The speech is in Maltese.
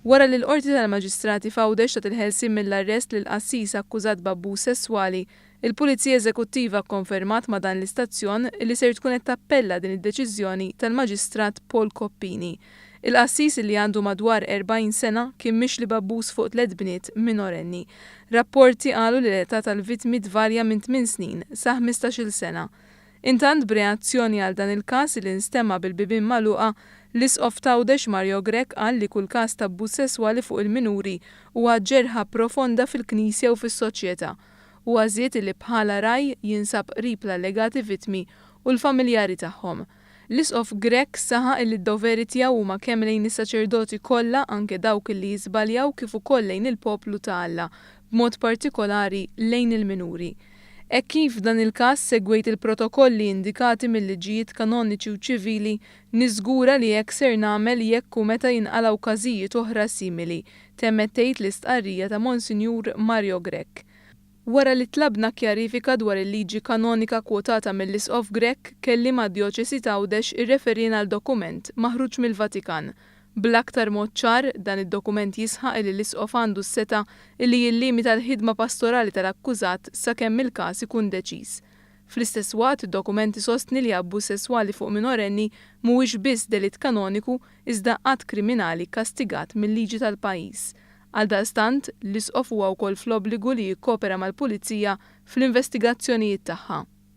Wara li l-Qorti tal-Maġistrati fawdex tat il-ħelsien mill-arrest lil qassis akkużat b'abbuż sesswali, il-Pulizija Eżekuttiva kkonfermat ma' dan l-istazzjon li ser tkun qed tappella din id-deċiżjoni tal-Maġistrat Paul Koppini. Il-qassis li għandu madwar 40 sena kien mixli b'abbuż fuq 3 bniet minorenni. Rapporti qalu li l-età tal-vittmi tvarja minn 8 snin sa 15-il sena. Intant b'reazzjoni għal dan il-każ li nstemma bil-bibien magħluqa, l-Isqof Tawdex Mario Grech qal li kull każ ta' abbuż sesswali fuq il-minuri huwa ġerħa profonda fil-Knisja u fis-soċjetà u għażiet li bħala raj jinsab qrib l-allegati vittmi u l-familjari tagħhom. L-Isqof Grech saħaq li d-doveri tiegħu huma kemm lejn is-saċerdoti kollha anke dawk li jiżbaljaw kif ukoll lejn il-poplu ta' Alla, b'mod partikolari lejn il-minuri. Kif dan il-każ segwejt il-protokolli indikati mill-liġijiet kanoniċi u ċivili, niżgura li hekk ser nagħmel jekk u meta jinqalgħu każijiet oħra simili, temmettejt l-istqarrija ta' Monsinjur Mario Grech. Wara li tlabna kjarifika dwar il-liġi kanonika kwotata mill-Isqof Grech, kelli mad-Djoċesi Tawdex irreferina għal dokument maħruġ mill-Vatikan. Bl-aktar mod ċar, dan id-dokument jisħaq li l-Isqof għandu s-seta li jillimita l-ħidma pastorali tal-akkużat sakemm il-każ ikun deċiż. Fl-istess waqt, id-dokumenti sostni li abbuż sesswali fuq minorenni mhuwiex biss delitt kanoniku iżda qatt kriminali kastigat mill-liġi tal-pajjiż. Għaldaqstant, l-Isqof huwa wkoll fl-obbligu li jikkopera mal-Pulizija fl-investigazzjonijiet tagħha.